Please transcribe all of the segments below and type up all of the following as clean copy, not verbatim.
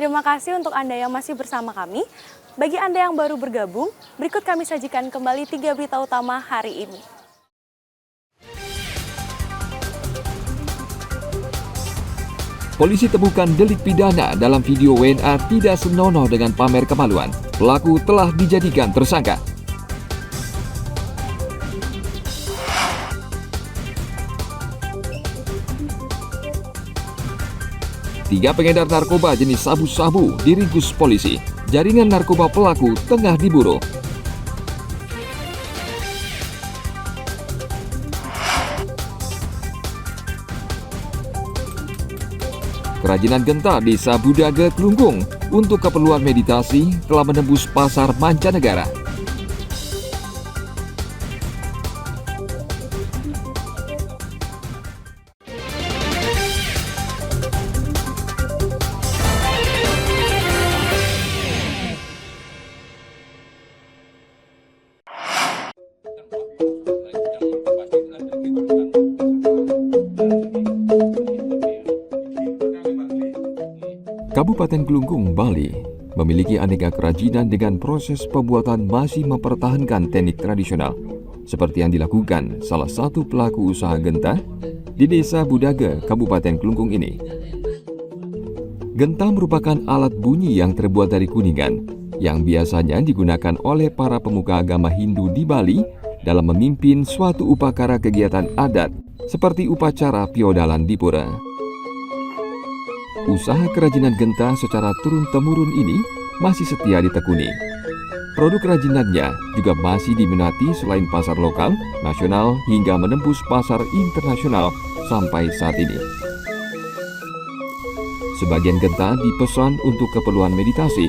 Terima kasih untuk Anda yang masih bersama kami. Bagi Anda yang baru bergabung, berikut kami sajikan kembali 3 berita utama hari ini. Polisi temukan delik pidana dalam video WNA tidak senonoh dengan pamer kemaluan. Pelaku telah dijadikan tersangka. Tiga pengedar narkoba jenis sabu-sabu diringkus polisi. Jaringan narkoba pelaku tengah diburu. Kerajinan genta Desa Budaga Klungkung untuk keperluan meditasi telah menembus pasar mancanegara. Kabupaten Klungkung, Bali, memiliki aneka kerajinan dengan proses pembuatan masih mempertahankan teknik tradisional, seperti yang dilakukan salah satu pelaku usaha genta di Desa Budaga, Kabupaten Klungkung ini. Genta merupakan alat bunyi yang terbuat dari kuningan, yang biasanya digunakan oleh para pemuka agama Hindu di Bali dalam memimpin suatu upacara kegiatan adat, seperti upacara piodalan di pura. Usaha kerajinan genta secara turun-temurun ini masih setia ditekuni. Produk kerajinannya juga masih diminati selain pasar lokal, nasional, hingga menembus pasar internasional sampai saat ini. Sebagian genta dipesan untuk keperluan meditasi.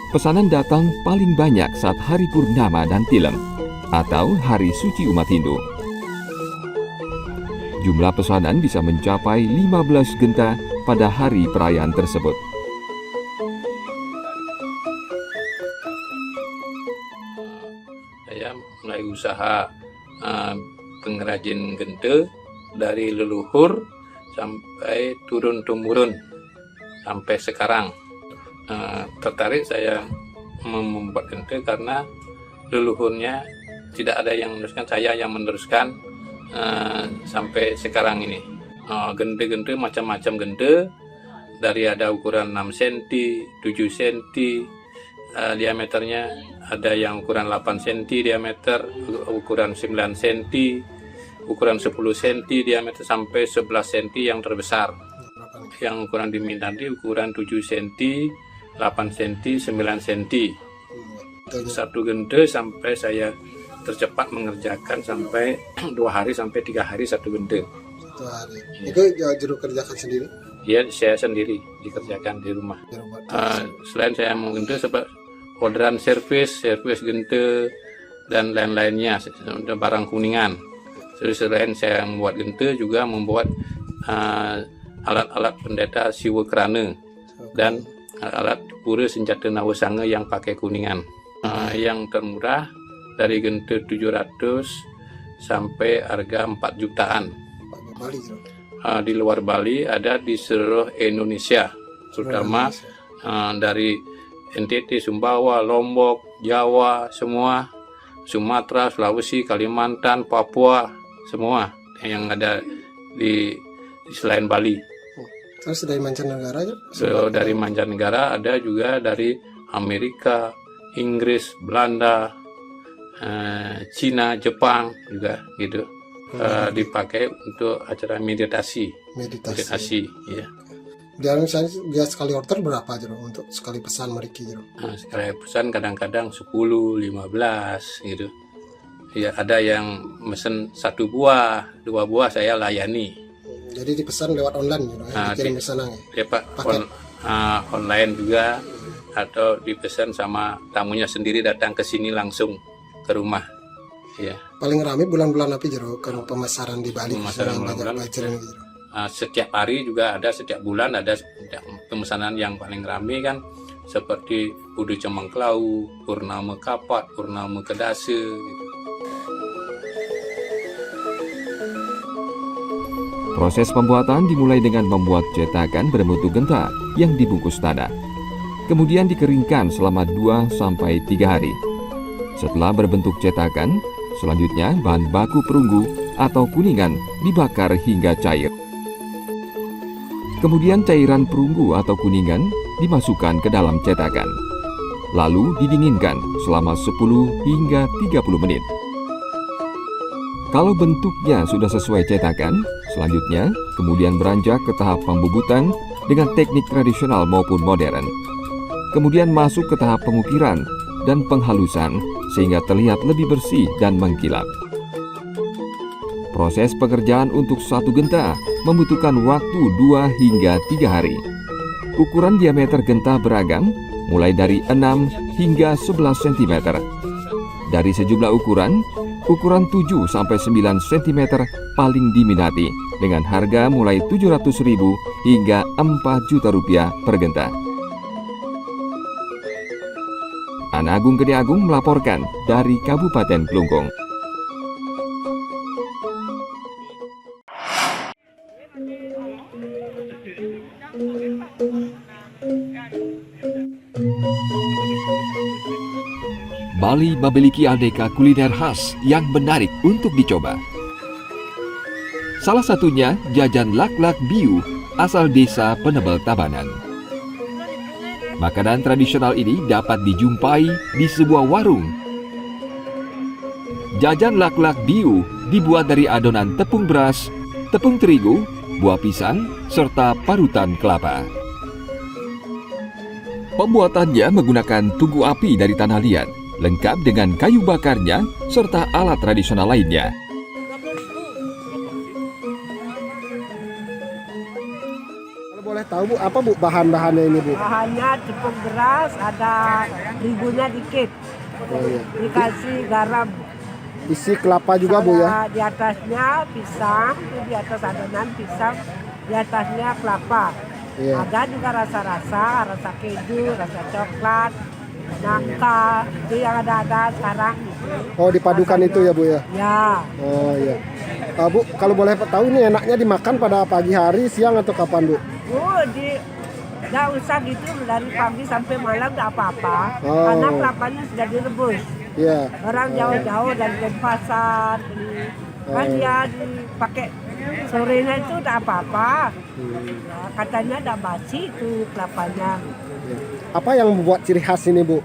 Pesanan datang paling banyak saat hari purnama dan tilem, atau hari suci umat Hindu. Jumlah pesanan bisa mencapai 15 genta pada hari perayaan tersebut. Saya mulai usaha pengrajin genta dari leluhur sampai turun-temurun sampai sekarang. Tertarik saya membuat genta karena leluhurnya tidak ada yang meneruskan, saya yang meneruskan. Sampai sekarang ini genta-genta macam-macam genta, dari ada ukuran 6 cm, 7 cm diameternya, ada yang ukuran 8 cm diameter, ukuran 9 cm, ukuran 10 cm diameter, sampai 11 cm yang terbesar. Yang ukuran diminati ukuran 7 cm, 8 cm, 9 cm. Satu genta sampai saya tercepat mengerjakan sampai 2 hari sampai 3 hari satu genta. 1 hari. Ya. Itu juru kerjakan sendiri? Ya, saya sendiri dikerjakan di rumah. Selain saya mau genta, sebab orderan servis genta dan lain-lainnya, barang kuningan. Selain saya membuat genta, juga membuat alat-alat pendeta siwa kerana dan alat pura senjata nawasanga yang pakai kuningan. Yang termurah dari genta 700 sampai harga 4 jutaan. Di luar Bali ada di seluruh Indonesia, terutama dari NTT, Sumbawa, Lombok, Jawa, semua, Sumatera, Sulawesi, Kalimantan, Papua, semua yang ada di selain Bali. Terus dari mancanegara aja? Dari mancanegara ada juga dari Amerika, Inggris, Belanda, Cina, Jepang juga gitu. Dipakai untuk acara meditasi. Ya. Dia sekali order berapa Jero untuk sekali pesan mereka Jero? Sekali pesan kadang-kadang 10, 15 gitu. Ya, ada yang mesen 1 buah, 2 buah saya layani. Jadi dipesan lewat online Jero, dikirim pesanannya. Ya Pak, online juga, atau dipesan sama tamunya sendiri datang ke sini langsung ke rumah. Ya. Paling ramai bulan-bulan apa Jero kalau pemasaran di Bali? Bulan-bulan. Setiap hari juga ada, setiap bulan ada pemesanan yang paling ramai kan, seperti Udu Cemangklau, Purnama Kapat, Purnama Kedase gitu. Proses pembuatan dimulai dengan membuat cetakan berbentuk genta yang dibungkus tanah. Kemudian dikeringkan selama 2-3 hari. Setelah berbentuk cetakan, selanjutnya bahan baku perunggu atau kuningan dibakar hingga cair. Kemudian cairan perunggu atau kuningan dimasukkan ke dalam cetakan. Lalu didinginkan selama 10 hingga 30 menit. Kalau bentuknya sudah sesuai cetakan, selanjutnya kemudian beranjak ke tahap pembubutan dengan teknik tradisional maupun modern. Kemudian masuk ke tahap pengukiran dan penghalusan sehingga terlihat lebih bersih dan mengkilap. Proses pekerjaan untuk satu genta membutuhkan waktu 2 hingga 3 hari. Ukuran diameter genta beragam, mulai dari 6 hingga 11 cm. Dari sejumlah ukuran 7-9 cm paling diminati dengan harga mulai Rp700.000 hingga Rp4 juta per genta. Ana Agung Gede Agung melaporkan dari Kabupaten Kelungkung. Bali memiliki aneka kuliner khas yang menarik untuk dicoba. Salah satunya jajan laklak biu asal desa Penebel Tabanan. Makanan tradisional ini dapat dijumpai di sebuah warung. Jajan laklak biu dibuat dari adonan tepung beras, tepung terigu, buah pisang, serta parutan kelapa. Pembuatannya menggunakan tungku api dari tanah liat, lengkap dengan kayu bakarnya serta alat tradisional lainnya. Kalau boleh tahu Bu, apa Bu bahan-bahannya ini Bu? Bahannya tepung beras, ada terigunya dikit, Oh, iya. dikasih garam. Isi kelapa juga Bu ya? Ada di atasnya pisang, di atas adonan pisang, di atasnya kelapa. Iya. Ada juga rasa-rasa, rasa keju, rasa coklat, nangka, itu yang ada sekarang. Oh, dipadukan itu ya Bu ya? Ya, Oh iya. Bu, kalau boleh tahu ini enaknya dimakan pada pagi hari, siang atau kapan Bu? nggak usah gitu dari pagi sampai malam nggak apa-apa, Oh. karena kelapanya sudah direbus. Iya. Orang jauh-jauh dari Denpasar, kan dia dipakai sorenya itu udah apa-apa. Ya, katanya udah basi itu kelapanya. Apa yang membuat ciri khas ini Bu?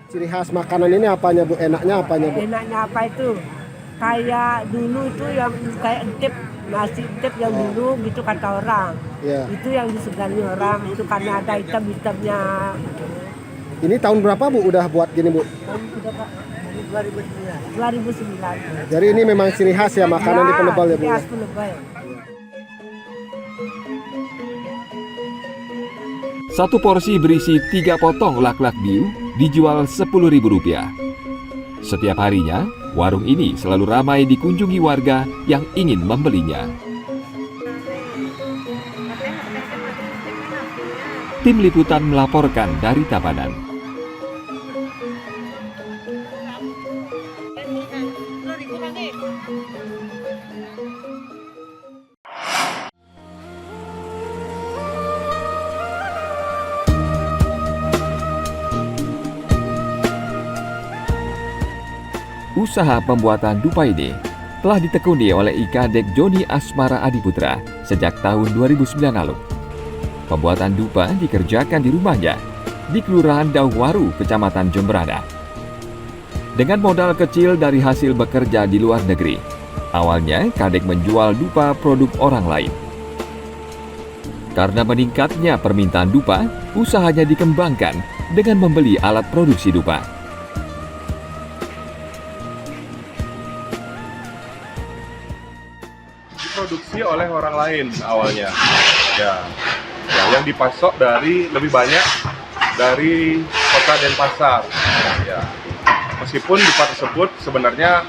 Ciri khas makanan ini apanya Bu? Enaknya apanya Bu? Enaknya apa itu? Kayak dulu itu yang kayak entep, nasi entep yang dulu gitu kata orang. Iya. Itu yang disegani orang, itu karena ada hitam-hitamnya. Ini tahun berapa Bu udah buat gini Bu? Tahun sudah Pak, 2009. Jadi ini memang ciri khas ya makanan di Penebel ya Bu? Iya, Ya? Penebel. Satu porsi berisi 3 potong laklak biu dijual Rp10.000. Setiap harinya, warung ini selalu ramai dikunjungi warga yang ingin membelinya. Tim Liputan melaporkan dari Tabanan. Usaha pembuatan dupa ini telah ditekuni oleh Ikadek Joni Asmara Adiputra sejak tahun 2009 lalu. Pembuatan dupa dikerjakan di rumahnya di Kelurahan Dauwaru, Kecamatan Jemberana. Dengan modal kecil dari hasil bekerja di luar negeri, awalnya Kadek menjual dupa produk orang lain. Karena meningkatnya permintaan dupa, usahanya dikembangkan dengan membeli alat produksi dupa. Diproduksi oleh orang lain awalnya, ya yang dipasok dari lebih banyak dari kota Denpasar. Ya, meskipun dupa tersebut sebenarnya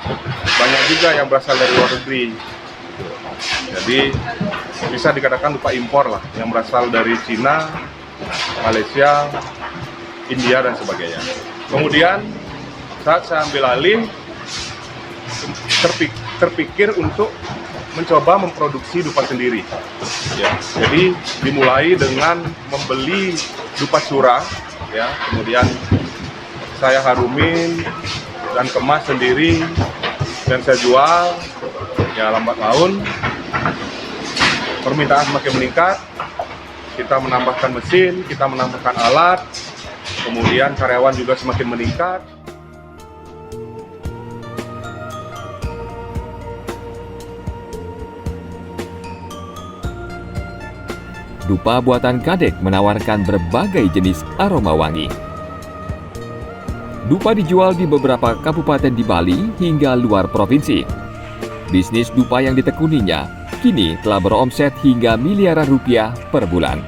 banyak juga yang berasal dari luar negeri. Jadi bisa dikatakan dupa impor lah, yang berasal dari Cina, Malaysia, India dan sebagainya. Kemudian saat saya ambil alih, terpikir untuk mencoba memproduksi dupa sendiri. Ya, jadi dimulai dengan membeli dupa curah, ya, kemudian saya harumin dan kemas sendiri dan saya jual. Ya, lambat laun permintaan semakin meningkat, kita menambahkan mesin, kita menambahkan alat, kemudian karyawan juga semakin meningkat. Dupa buatan Kadek menawarkan berbagai jenis aroma wangi. Dupa dijual di beberapa kabupaten di Bali hingga luar provinsi. Bisnis dupa yang ditekuninya kini telah beromset hingga miliaran rupiah per bulan.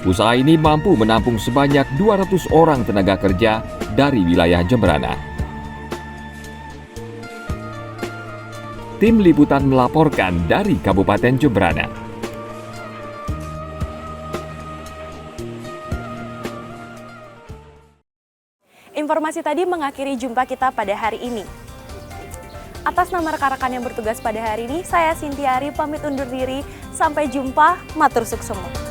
Usaha ini mampu menampung sebanyak 200 orang tenaga kerja dari wilayah Jemberana. Tim Liputan melaporkan dari Kabupaten Jemberana. Informasi tadi mengakhiri jumpa kita pada hari ini. Atas nama rekan-rekan yang bertugas pada hari ini, saya Sintiari pamit undur diri. Sampai jumpa, matur suksemo.